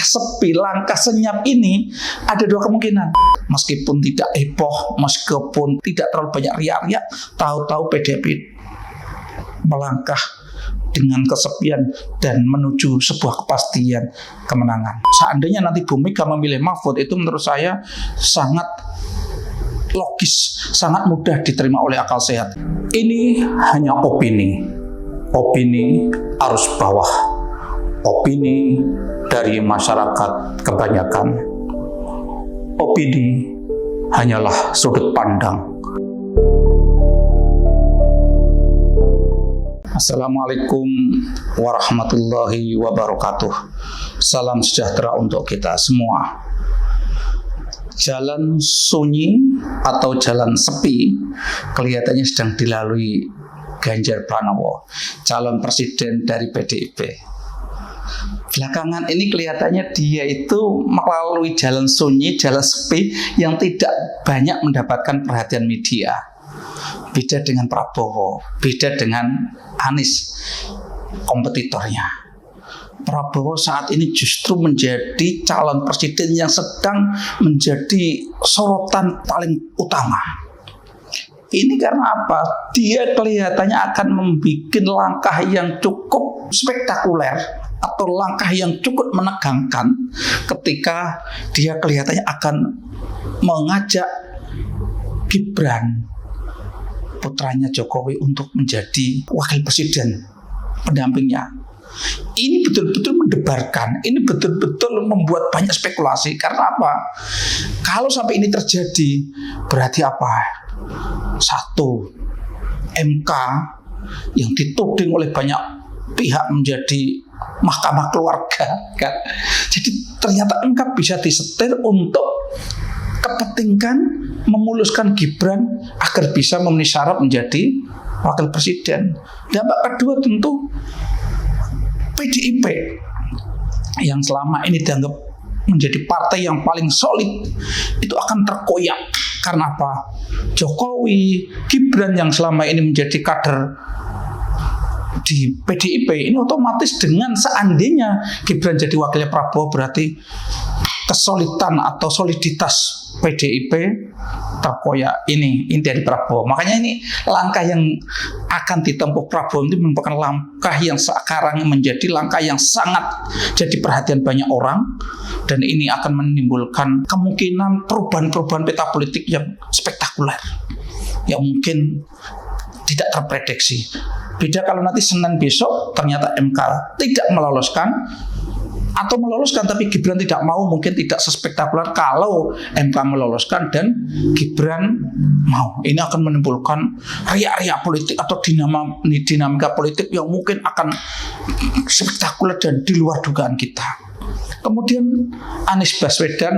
sepi, langkah senyap ini ada dua kemungkinan. Meskipun tidak heboh, meskipun tidak terlalu banyak riak-riak, tahu-tahu PDIP melangkah dengan kesepian dan menuju sebuah kepastian kemenangan. Seandainya nanti Bu Mega memilih Mahfud, itu menurut saya sangat logis, sangat mudah diterima oleh akal sehat. Ini hanya opini arus bawah, opini dari masyarakat kebanyakan. Opini hanyalah sudut pandang. Assalamualaikum warahmatullahi wabarakatuh. Salam sejahtera untuk kita semua. Jalan sunyi atau jalan sepi kelihatannya sedang dilalui Ganjar Pranowo, calon presiden dari PDIP. Belakangan ini kelihatannya dia itu melalui jalan sunyi, jalan sepi yang tidak banyak mendapatkan perhatian media. Beda dengan Prabowo, beda dengan Anies, kompetitornya. Prabowo saat ini justru menjadi calon presiden yang sedang menjadi sorotan paling utama. Ini karena apa? Dia kelihatannya akan membuat langkah yang cukup spektakuler atau langkah yang cukup menegangkan ketika dia kelihatannya akan mengajak Gibran, putranya Jokowi, untuk menjadi wakil presiden pendampingnya. Ini betul-betul mendebarkan, ini betul-betul membuat banyak spekulasi. Karena apa? Kalau sampai ini terjadi, berarti apa? Satu, MK yang dituding oleh banyak pihak menjadi mahkamah keluarga, kan? Jadi ternyata MK bisa disetir untuk kepentingan memuluskan Gibran agar bisa memenuhi syarat menjadi wakil presiden. Dampak kedua tentu PDIP yang selama ini dianggap menjadi partai yang paling solid itu akan terkoyak. Karena apa? Jokowi, Gibran yang selama ini menjadi kader di PDIP ini otomatis dengan seandainya Gibran jadi wakilnya Prabowo, berarti kesolidan atau soliditas PDIP terkoyak. Ini dari Prabowo. Makanya ini langkah yang akan ditempuh Prabowo itu merupakan langkah yang sekarang menjadi langkah yang sangat jadi perhatian banyak orang, dan ini akan menimbulkan kemungkinan perubahan-perubahan peta politik yang spektakuler yang mungkin tidak terprediksi. Beda kalau nanti Senin besok ternyata MK tidak meloloskan, atau meloloskan tapi Gibran tidak mau, mungkin tidak sespektakuler kalau MK meloloskan dan Gibran mau. Ini akan menimbulkan riak-riak politik atau dinamika politik yang mungkin akan spektakuler dan di luar dugaan kita. Kemudian Anies Baswedan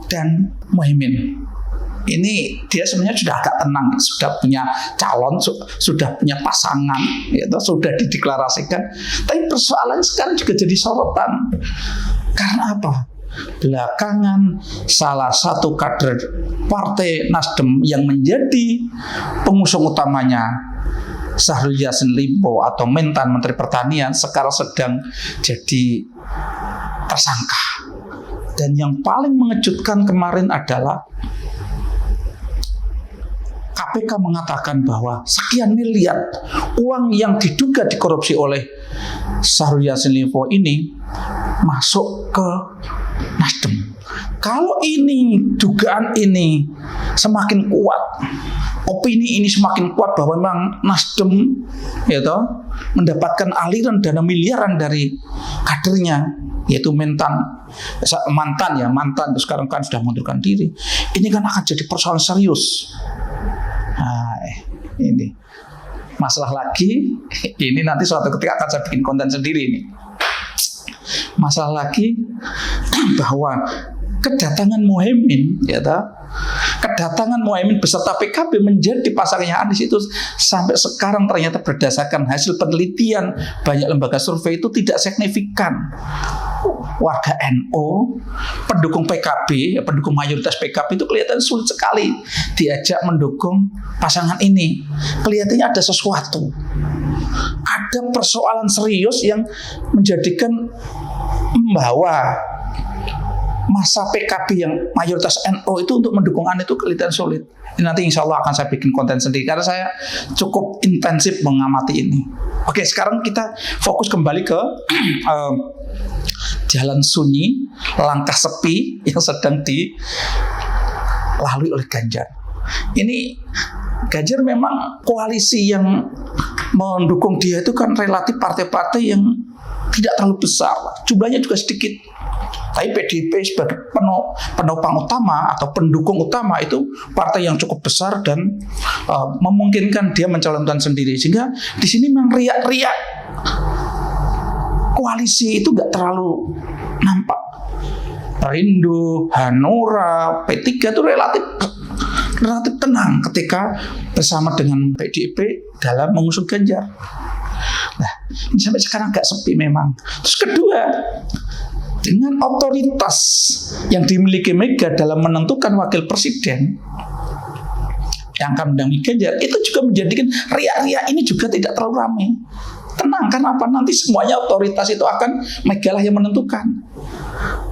dan Muhaimin. Ini dia sebenarnya sudah agak tenang, sudah punya calon, sudah punya pasangan, gitu, sudah dideklarasikan. Tapi persoalannya sekarang juga jadi sorotan. Karena apa? Belakangan salah satu kader Partai Nasdem yang menjadi pengusung utamanya, Syahrul Yassin Limpo atau mantan Menteri Pertanian, sekarang sedang jadi tersangka. Dan yang paling mengejutkan kemarin adalah KPK mengatakan bahwa sekian miliar uang yang diduga dikorupsi oleh Syahrul Yassin Limpo ini masuk ke Nasdem. Kalau ini dugaan ini semakin kuat, opini ini semakin kuat bahwa memang Nasdem mendapatkan aliran dana miliaran dari kadernya, yaitu mantan terus sekarang kan sudah mengundurkan diri. Ini kan akan jadi persoalan serius. Nah, ini masalah lagi. Ini nanti suatu ketika akan saya bikin konten sendiri ini. Masalah lagi bahwa kedatangan Muhaimin, kedatangan Muhaimin beserta PKB menjadi pasangannya Anies itu sampai sekarang ternyata berdasarkan hasil penelitian banyak lembaga survei itu tidak signifikan. Warga NU, pendukung PKB, pendukung mayoritas PKB itu kelihatan sulit sekali diajak mendukung pasangan ini. Kelihatannya ada sesuatu, ada persoalan serius yang menjadikan membawa masa PKB yang mayoritas NU itu untuk mendukung Anies itu kelihatan sulit. Nanti insya Allah akan saya bikin konten sendiri karena saya cukup intensif mengamati ini. Oke, sekarang kita fokus kembali ke jalan sunyi, langkah sepi yang sedang dilalui oleh Ganjar. Ini Ganjar memang koalisi yang mendukung dia itu kan relatif partai-partai yang tidak terlalu besar, jumlahnya juga sedikit. Tapi PDIP sebagai penopang utama atau pendukung utama itu partai yang cukup besar dan memungkinkan dia mencalonkan sendiri. Sehingga di sini memang riak-riak koalisi itu nggak terlalu nampak. Perindo, Hanura, P3 itu relatif tenang ketika bersama dengan PDIP dalam mengusung Ganjar. Nah, ini sampai sekarang agak sepi memang. Terus kedua, dengan otoritas yang dimiliki Mega dalam menentukan wakil presiden yang akan mendampingi Ganjar, itu juga menjadikan riak-riak ini juga tidak terlalu ramai. Tenang, kenapa? Nanti semuanya otoritas itu akan Mega lah yang menentukan.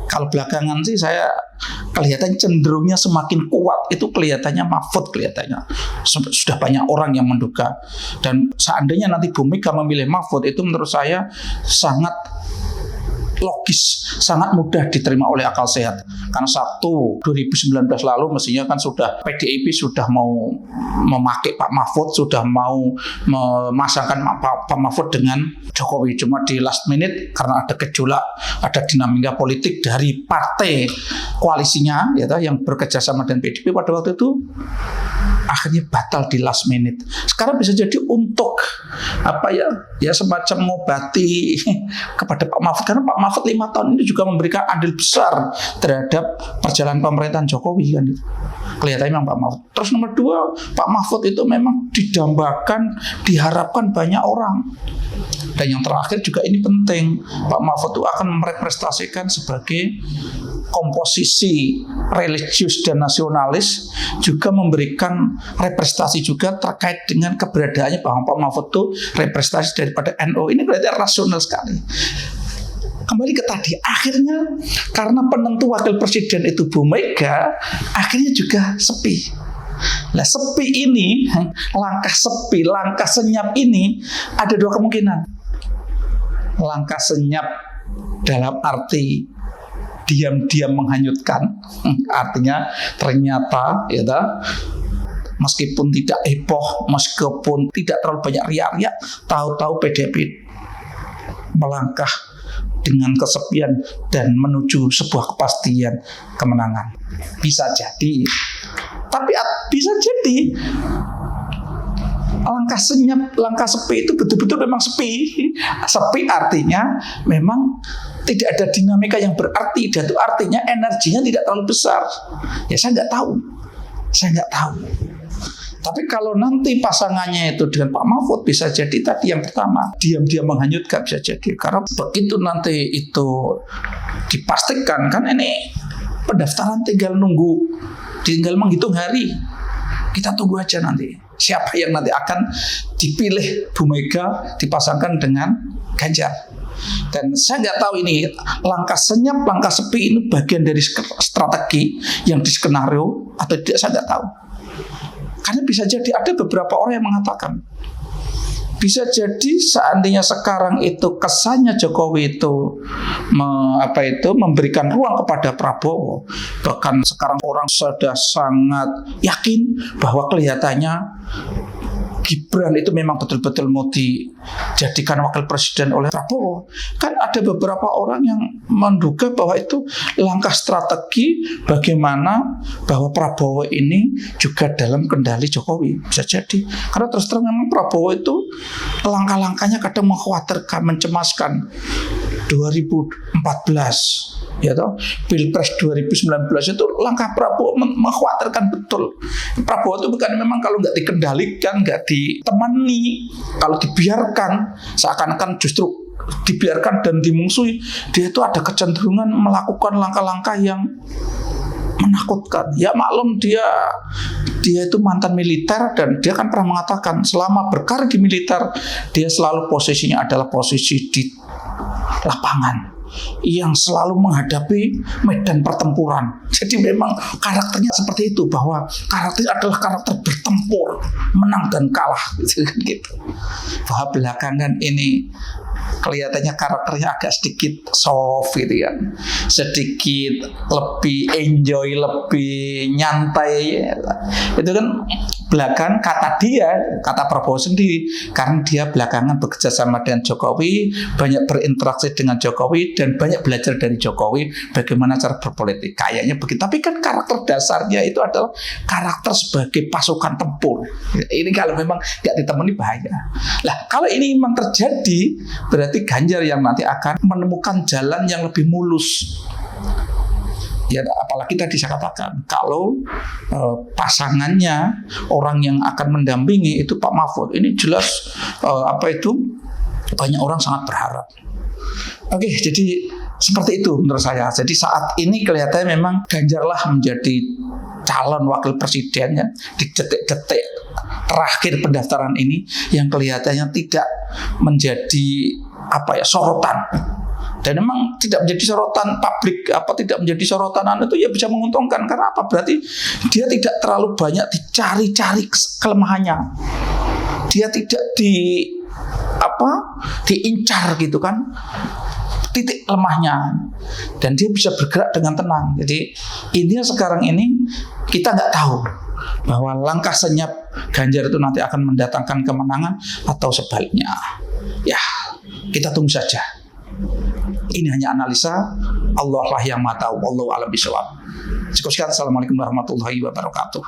Kalau belakangan sih saya kelihatan cenderungnya semakin kuat, itu kelihatannya Mahfud kelihatannya. Sudah banyak orang yang menduga. Dan seandainya nanti Bu Mega memilih Mahfud, itu menurut saya sangat logis, sangat mudah diterima oleh akal sehat. Karena 2019 lalu mestinya kan sudah PDIP sudah mau memakai Pak Mahfud, sudah mau memasangkan Pak Mahfud dengan Jokowi. Cuma di last minute karena ada gejolak, ada dinamika politik dari partai koalisinya ya, yang bekerjasama dengan PDIP pada waktu itu, akhirnya batal di last minute. Sekarang bisa jadi untuk semacam mengobati kepada Pak Mahfud, karena Pak Mahfud 5 tahun ini juga memberikan andil besar terhadap perjalanan pemerintahan Jokowi kan itu. Kelihatannya memang Pak Mahfud. Terus nomor 2, Pak Mahfud itu memang didambakan, diharapkan banyak orang. Dan yang terakhir juga ini penting, Pak Mahfud itu akan merepresentasikan sebagai komposisi religius dan nasionalis, juga memberikan representasi juga terkait dengan keberadaannya bahwa Pak Mahfud itu representasi daripada NU. Ini berarti rasional sekali. Kembali ke tadi, akhirnya karena penentu wakil presiden itu Bu Mega, akhirnya juga sepi. Nah, sepi ini, langkah sepi, langkah senyap ini ada 2 kemungkinan. Langkah senyap dalam arti diam-diam menghanyutkan, artinya ternyata meskipun tidak heboh, meskipun tidak terlalu banyak riak-riak, tahu-tahu PDIP melangkah dengan kesepian dan menuju sebuah kepastian kemenangan. Bisa jadi, tapi bisa jadi langkah senyap, langkah sepi itu betul-betul memang sepi. Sepi artinya memang tidak ada dinamika yang berarti, dan itu artinya energinya tidak terlalu besar. Ya saya nggak tahu. Tapi kalau nanti pasangannya itu dengan Pak Mahfud, bisa jadi tadi yang pertama, diam-diam menghanyutkan, bisa jadi. Karena begitu nanti itu dipastikan, kan ini pendaftaran tinggal menghitung hari. Kita tunggu aja nanti siapa yang nanti akan dipilih Bu Mega dipasangkan dengan Ganjar. Dan saya nggak tahu ini langkah senyap, langkah sepi ini bagian dari strategi yang diskenario atau tidak, saya nggak tahu. Karena bisa jadi ada beberapa orang yang mengatakan, bisa jadi seandainya sekarang itu kesannya Jokowi itu memberikan ruang kepada Prabowo, bahkan sekarang orang sudah sangat yakin bahwa kelihatannya Gibran itu memang betul-betul mau dijadikan wakil presiden oleh Prabowo. Kan ada beberapa orang yang menduga bahwa itu langkah strategi bagaimana bahwa Prabowo ini juga dalam kendali Jokowi. Bisa jadi. Karena terus terang memang Prabowo itu langkah-langkahnya kadang mengkhawatirkan, mencemaskan. 2014 Pilpres 2019 itu langkah Prabowo mengkhawatirkan betul. Prabowo itu bukan memang kalau nggak dikendalikan, nggak ditemani, kalau dibiarkan seakan-akan justru dibiarkan dan dimungsuhi, dia itu ada kecenderungan melakukan langkah-langkah yang menakutkan. Ya maklum dia itu mantan militer, dan dia kan pernah mengatakan selama berkarir di militer dia selalu posisinya adalah posisi di lapangan. yang selalu menghadapi medan pertempuran. Jadi memang karakternya seperti itu, bahwa karakter adalah karakter bertempur, menang dan kalah gitu. Bahwa belakangan ini kelihatannya karakternya agak sedikit soft gitu ya, sedikit lebih enjoy, lebih nyantai. Itu kan belakang kata Prabowo sendiri, karena dia belakangan bekerja sama dengan Jokowi, banyak berinteraksi dengan Jokowi, dan banyak belajar dari Jokowi bagaimana cara berpolitik. Kayaknya begitu. Tapi kan karakter dasarnya itu adalah karakter sebagai pasukan tempur. Ini kalau memang nggak ditemani bahaya. Lah kalau ini memang terjadi, berarti Ganjar yang nanti akan menemukan jalan yang lebih mulus. Ya, apalagi tadi saya katakan, kalau pasangannya, orang yang akan mendampingi itu Pak Mahfud, ini jelas banyak orang sangat berharap. Oke, jadi seperti itu menurut saya. Jadi saat ini kelihatannya memang Ganjarlah menjadi calon wakil presidennya di detik-detik terakhir pendaftaran ini, yang kelihatannya tidak menjadi sorotan. Dan memang tidak menjadi sorotan publik, tidak menjadi sorotan itu ya bisa menguntungkan. Karena apa? Berarti dia tidak terlalu banyak dicari-cari kelemahannya. Dia tidak diincar gitu kan, titik lemahnya, dan dia bisa bergerak dengan tenang. Jadi intinya sekarang ini kita nggak tahu bahwa langkah senyap Ganjar itu nanti akan mendatangkan kemenangan atau sebaliknya. Ya, kita tunggu saja. Ini hanya analisa, Allah lah yang maha tahu. Wallahu a'lam bishawab. Cukup sekian. Assalamualaikum warahmatullahi wabarakatuh.